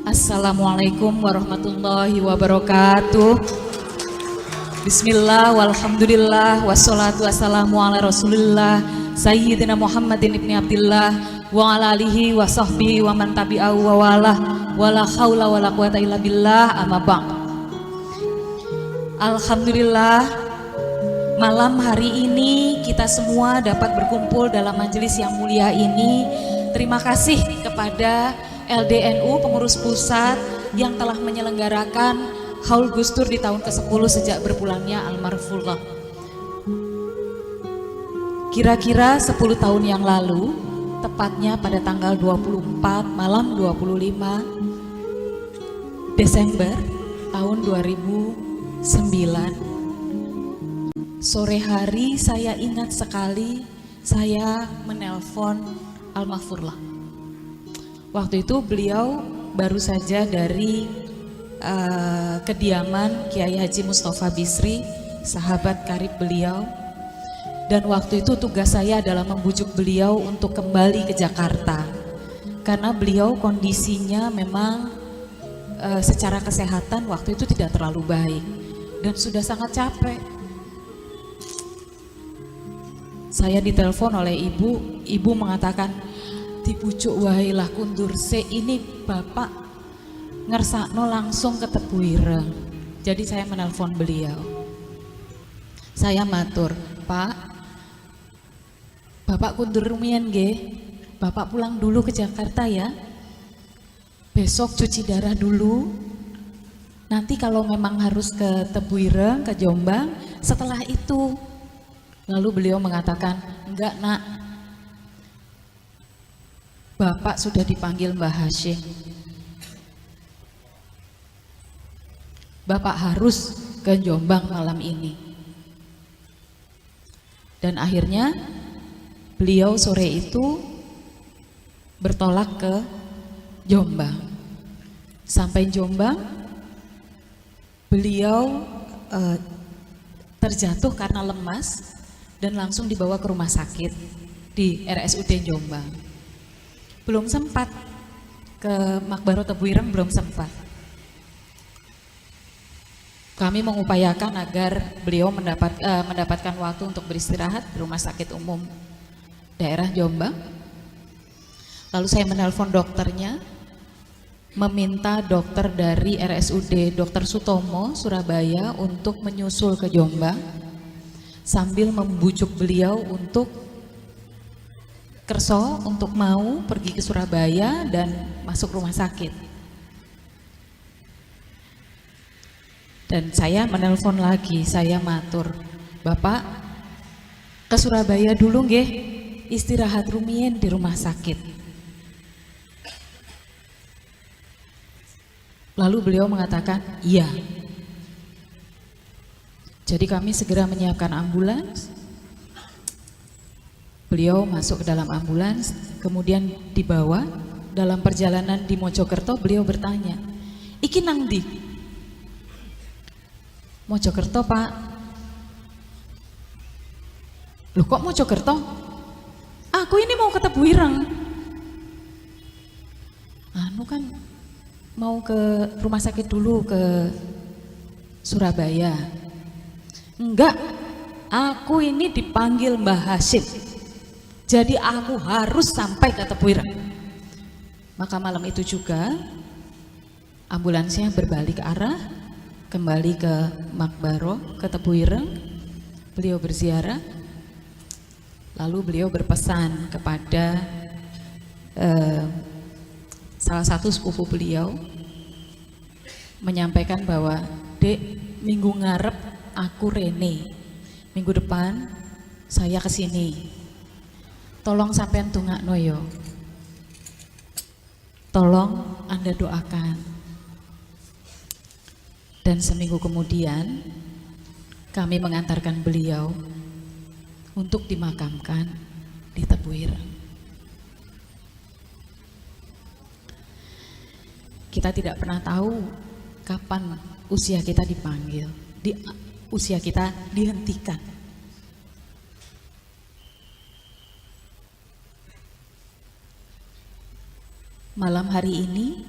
Assalamualaikum warahmatullahi wabarakatuh. Bismillah, walhamdulillah, wassalatu wassalamu ala rasulillah Sayyidina Muhammadin ibni Abdillah wa ala alihi wa sahbihi wa man tabi'ahu wa walah wa la hawla wa la quwata illa billah, amma ba'd. Alhamdulillah, malam hari ini kita semua dapat berkumpul dalam majelis yang mulia ini. Terima kasih kepada LDNU pengurus pusat yang telah menyelenggarakan Haul Gustur di tahun ke-10 sejak berpulangnya almarhumullah. Kira-kira 10 tahun yang lalu, tepatnya pada tanggal 24 malam 25 Desember tahun 2009, sore hari saya ingat sekali saya menelpon almarhumullah. Waktu itu beliau baru saja dari kediaman Kiai Haji Mustafa Bisri, sahabat karib beliau, dan waktu itu tugas saya adalah membujuk beliau untuk kembali ke Jakarta karena beliau kondisinya memang secara kesehatan waktu itu tidak terlalu baik dan sudah sangat capek. Saya ditelepon oleh ibu mengatakan, dibujuk wahailah kundur se, ini bapak ngersakno langsung ke Tebu Ireng. Jadi saya menelpon beliau. Saya matur, Pak, Bapak kundur rumiyin nggih. Bapak pulang dulu ke Jakarta ya. Besok cuci darah dulu. Nanti kalau memang harus ke Tebu Ireng, ke Jombang, setelah itu. Lalu beliau mengatakan, enggak nak, Bapak sudah dipanggil Mbah Hashim. Bapak harus ke Jombang malam ini. Dan akhirnya beliau sore itu bertolak ke Jombang. Sampai Jombang, beliau terjatuh karena lemas dan langsung dibawa ke rumah sakit di RSUD Jombang. Belum sempat ke Makbaro Tebu Ireng, belum sempat. Kami mengupayakan agar beliau mendapatkan waktu untuk beristirahat di Rumah Sakit Umum daerah Jombang. Lalu saya menelpon dokternya, meminta dokter dari RSUD Dr. Sutomo Surabaya untuk menyusul ke Jombang, sambil membujuk beliau untuk kerso untuk mau pergi ke Surabaya dan masuk rumah sakit. Dan saya menelpon lagi, saya matur, Bapak ke Surabaya dulu nggih, istirahat rumiyin di rumah sakit. Lalu beliau mengatakan, iya. Jadi kami segera menyiapkan ambulans. Beliau masuk ke dalam ambulans, kemudian dibawa. Dalam perjalanan di Mojokerto, beliau bertanya, iki nang ndi? Mojokerto Pak. Loh kok Mojokerto? Aku ini mau ke Tebu Ireng. Anu kan mau ke rumah sakit dulu ke Surabaya. Enggak, aku ini dipanggil Mbah Hashim. Jadi aku harus sampai ke Tebu Ireng. Maka malam itu juga ambulansnya berbalik arah, kembali ke Makbaro, ke Tebu Ireng. Beliau berziarah, lalu beliau berpesan kepada salah satu sepupu beliau, menyampaikan bahwa, Dek, minggu ngarep aku rene, minggu depan saya kesini, tolong sampean tungakno yo, tolong Anda doakan. Dan seminggu kemudian kami mengantarkan beliau untuk dimakamkan di Tebu Ireng. Kita tidak pernah tahu kapan usia kita dipanggil, usia kita dihentikan. Malam hari ini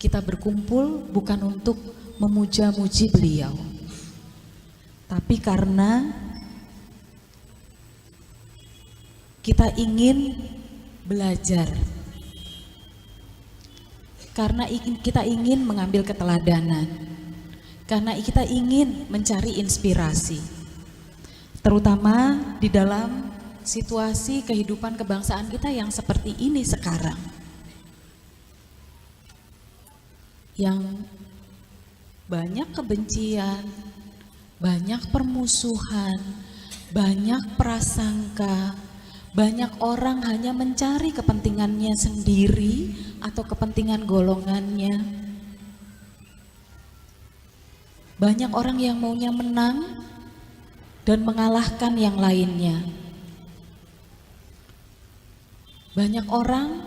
kita berkumpul bukan untuk memuja-muji beliau, tapi karena kita ingin belajar, karena kita ingin mengambil keteladanan, karena kita ingin mencari inspirasi, terutama di dalam situasi kehidupan kebangsaan kita yang seperti ini sekarang, yang banyak kebencian, banyak permusuhan, banyak prasangka, banyak orang hanya mencari kepentingannya sendiri atau kepentingan golongannya. Banyak orang yang maunya menang dan mengalahkan yang lainnya. Banyak orang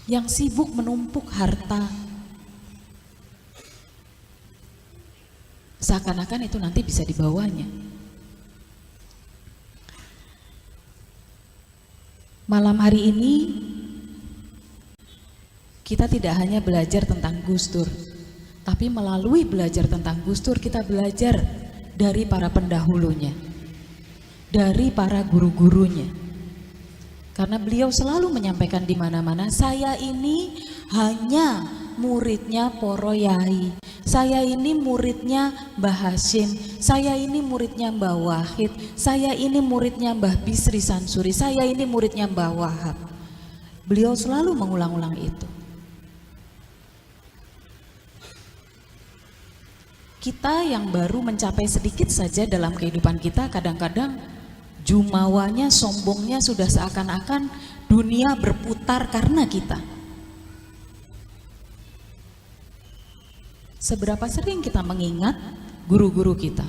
yang sibuk menumpuk harta, seakan-akan itu nanti bisa dibawanya. Malam hari ini kita tidak hanya belajar tentang Gus Dur, tapi melalui belajar tentang Gus Dur kita belajar dari para pendahulunya, dari para guru-gurunya. Karena beliau selalu menyampaikan di mana-mana, saya ini hanya muridnya Poro Yai, saya ini muridnya Mbah Hashim, saya ini muridnya Mbah Wahid, saya ini muridnya Mbah Bisri Sansuri, saya ini muridnya Mbah Wahab. Beliau selalu mengulang-ulang itu. Kita yang baru mencapai sedikit saja dalam kehidupan kita, kadang-kadang jumawanya, sombongnya sudah seakan-akan dunia berputar karena kita. Seberapa sering kita mengingat guru-guru kita?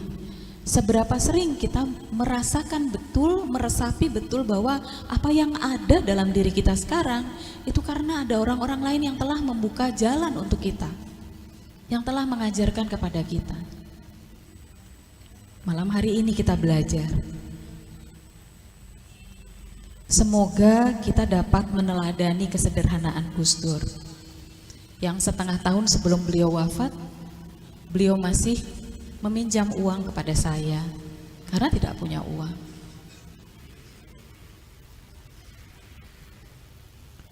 Seberapa sering kita merasakan betul, meresapi betul bahwa apa yang ada dalam diri kita sekarang itu karena ada orang-orang lain yang telah membuka jalan untuk kita, yang telah mengajarkan kepada kita. Malam hari ini kita belajar. Semoga kita dapat meneladani kesederhanaan Gus Dur, yang setengah tahun sebelum beliau wafat, beliau masih meminjam uang kepada saya karena tidak punya uang.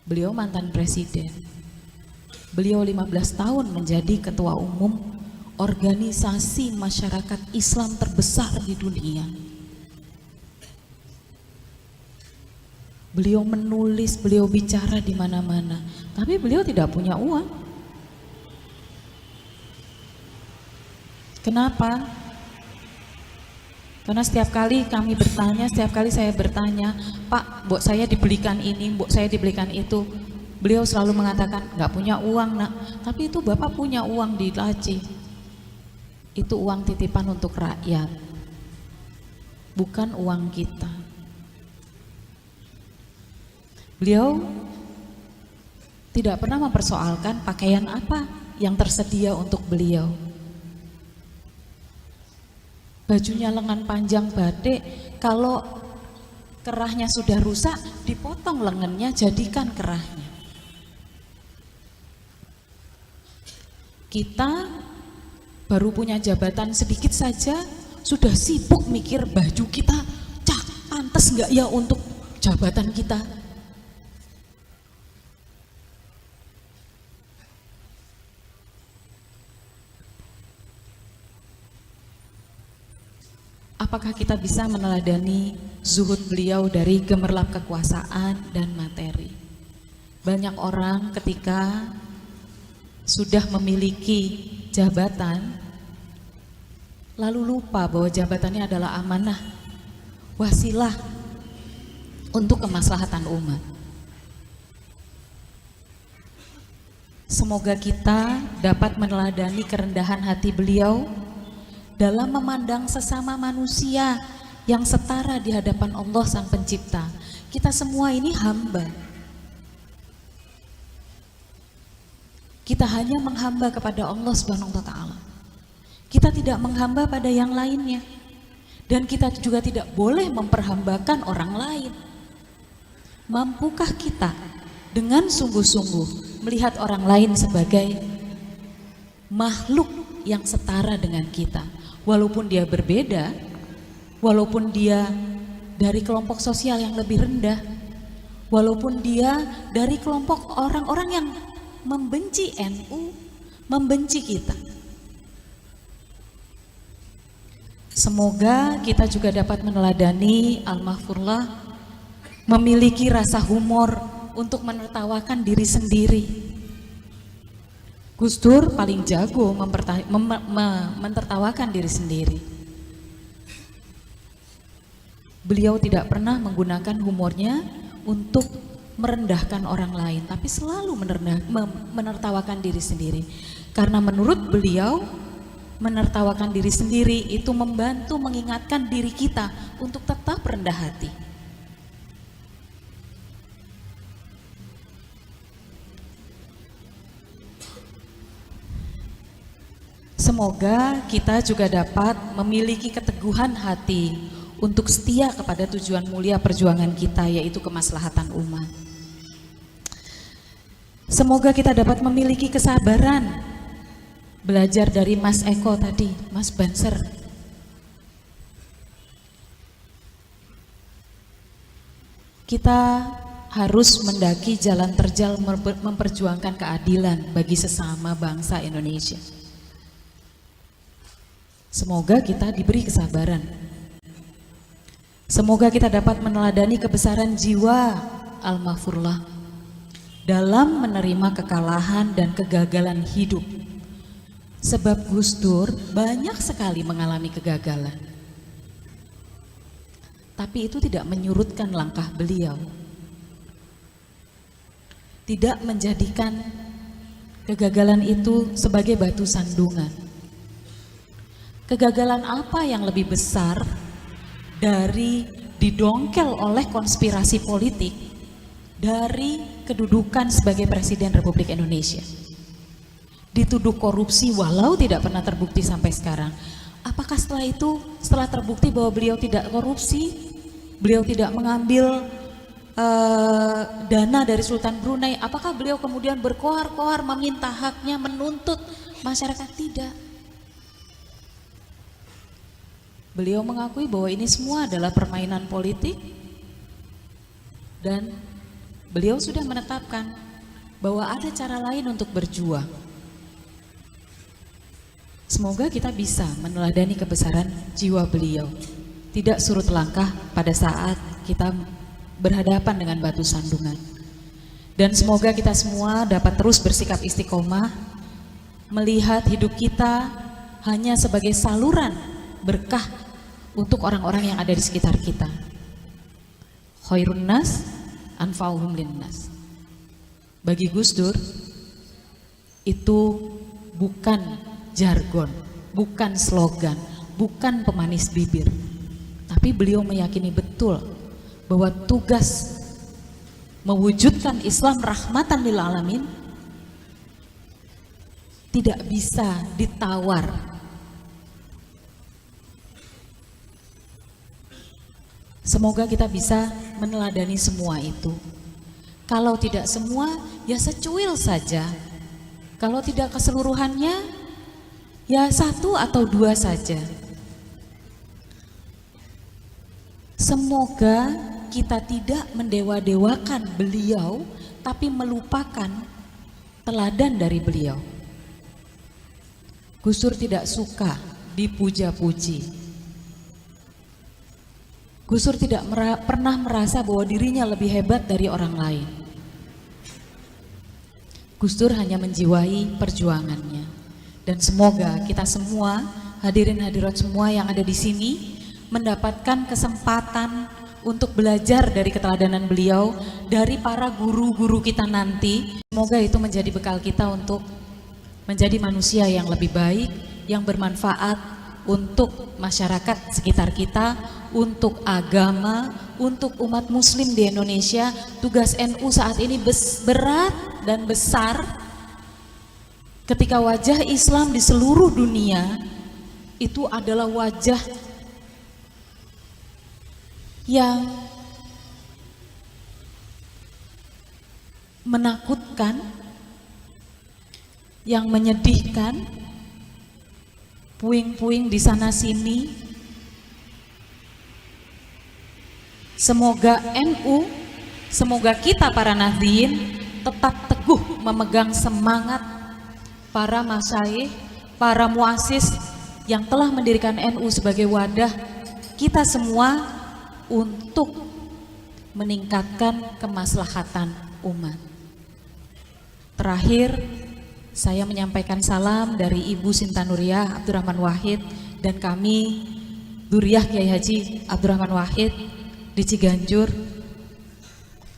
Beliau mantan presiden, beliau 15 tahun menjadi ketua umum organisasi masyarakat Islam terbesar di dunia. Beliau menulis, beliau bicara di mana-mana, tapi beliau tidak punya uang. Kenapa? Karena setiap kali kami bertanya, setiap kali saya bertanya, Pak, mbok saya dibelikan ini, mbok saya dibelikan itu, beliau selalu mengatakan, nggak punya uang nak. Tapi itu Bapak punya uang di laci. Itu uang titipan untuk rakyat, bukan uang kita. Beliau tidak pernah mempersoalkan pakaian apa yang tersedia untuk beliau. Bajunya lengan panjang batik, kalau kerahnya sudah rusak, dipotong lengannya, jadikan kerahnya. Kita baru punya jabatan sedikit saja, sudah sibuk mikir baju kita, pantas nggak ya untuk jabatan kita. Apakah kita bisa meneladani zuhud beliau dari gemerlap kekuasaan dan materi? Banyak orang ketika sudah memiliki jabatan, lalu lupa bahwa jabatannya adalah amanah, wasilah untuk kemaslahatan umat. Semoga kita dapat meneladani kerendahan hati beliau dalam memandang sesama manusia yang setara di hadapan Allah Sang Pencipta. Kita semua ini hamba. Kita hanya menghamba kepada Allah Subhanahu wa Ta'ala. Kita tidak menghamba pada yang lainnya, dan kita juga tidak boleh memperhambakan orang lain. Mampukah kita dengan sungguh-sungguh melihat orang lain sebagai makhluk yang setara dengan kita. Walaupun dia berbeda, walaupun dia dari kelompok sosial yang lebih rendah, walaupun dia dari kelompok orang-orang yang membenci NU, membenci kita. Semoga kita juga dapat meneladani Al-Mahfurlah memiliki rasa humor untuk menertawakan diri sendiri. Gus Dur paling jago menertawakan diri sendiri. Beliau tidak pernah menggunakan humornya untuk merendahkan orang lain, tapi selalu menertawakan diri sendiri. Karena menurut beliau, menertawakan diri sendiri itu membantu mengingatkan diri kita untuk tetap rendah hati. Semoga kita juga dapat memiliki keteguhan hati untuk setia kepada tujuan mulia perjuangan kita, yaitu kemaslahatan umat. Semoga kita dapat memiliki kesabaran, belajar dari Mas Eko tadi, Mas Banser. Kita harus mendaki jalan terjal memperjuangkan keadilan bagi sesama bangsa Indonesia. Semoga kita diberi kesabaran. Semoga kita dapat meneladani kebesaran jiwa Al-Mahfurlah dalam menerima kekalahan dan kegagalan hidup. Sebab Gus Dur banyak sekali mengalami kegagalan. Tapi itu tidak menyurutkan langkah beliau. Tidak menjadikan kegagalan itu sebagai batu sandungan. Kegagalan apa yang lebih besar dari didongkel oleh konspirasi politik dari kedudukan sebagai Presiden Republik Indonesia? Dituduh korupsi walau tidak pernah terbukti sampai sekarang. Apakah setelah itu, setelah terbukti bahwa beliau tidak korupsi, beliau tidak mengambil dana dari Sultan Brunei, apakah beliau kemudian berkoar-koar meminta haknya, menuntut masyarakat? Tidak. Beliau mengakui bahwa ini semua adalah permainan politik dan beliau sudah menetapkan bahwa ada cara lain untuk berjuang. Semoga kita bisa meneladani kebesaran jiwa beliau, tidak surut langkah pada saat kita berhadapan dengan batu sandungan. Dan semoga kita semua dapat terus bersikap istiqomah, melihat hidup kita hanya sebagai saluran berkah untuk orang-orang yang ada di sekitar kita. Khairun nas anfa'uhum linnas. Bagi Gus Dur itu bukan jargon, bukan slogan, bukan pemanis bibir, tapi beliau meyakini betul bahwa tugas mewujudkan Islam rahmatan lil alamin tidak bisa ditawar. Semoga kita bisa meneladani semua itu. Kalau tidak semua, ya secuil saja. Kalau tidak keseluruhannya, ya satu atau dua saja. Semoga kita tidak mendewa-dewakan beliau, tapi melupakan teladan dari beliau. Gus Dur tidak suka dipuja-puji. Gus Dur tidak pernah merasa bahwa dirinya lebih hebat dari orang lain. Gus Dur hanya menjiwai perjuangannya. Dan semoga kita semua, hadirin hadirat semua yang ada di sini, mendapatkan kesempatan untuk belajar dari keteladanan beliau, dari para guru-guru kita nanti. Semoga itu menjadi bekal kita untuk menjadi manusia yang lebih baik, yang bermanfaat untuk masyarakat sekitar kita, untuk agama, untuk umat muslim di Indonesia. Tugas NU saat ini berat dan besar. Ketika wajah Islam di seluruh dunia itu adalah wajah yang menakutkan, yang menyedihkan, puing-puing di sana sini. Semoga NU, semoga kita para Nahdliyin tetap teguh memegang semangat para masyayikh, para muassis yang telah mendirikan NU sebagai wadah kita semua untuk meningkatkan kemaslahatan umat. Terakhir, saya menyampaikan salam dari Ibu Sinta Nuriyah Abdurrahman Wahid dan kami Dzurriyyah Kiai Haji Abdurrahman Wahid di Ciganjur.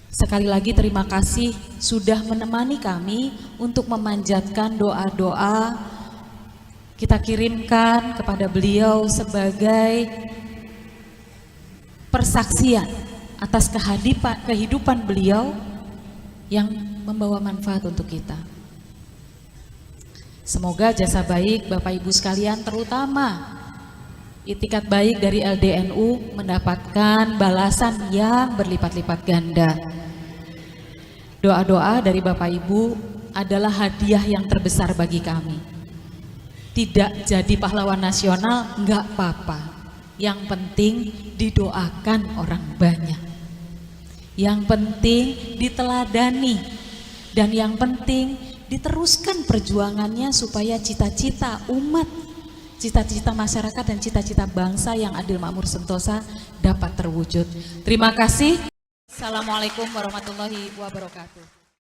Sekali lagi terima kasih sudah menemani kami untuk memanjatkan doa-doa. Kita kirimkan kepada beliau sebagai persaksian atas kehidupan beliau yang membawa manfaat untuk kita. Semoga jasa baik Bapak Ibu sekalian, terutama itikat baik dari LDNU mendapatkan balasan yang berlipat-lipat ganda. Doa-doa dari Bapak Ibu adalah hadiah yang terbesar bagi kami. Tidak jadi pahlawan nasional enggak apa-apa. Yang penting didoakan orang banyak. Yang penting diteladani, dan yang penting diteruskan perjuangannya supaya cita-cita umat, cita-cita masyarakat dan cita-cita bangsa yang adil, makmur, sentosa dapat terwujud. Terima kasih. Assalamualaikum warahmatullahi wabarakatuh.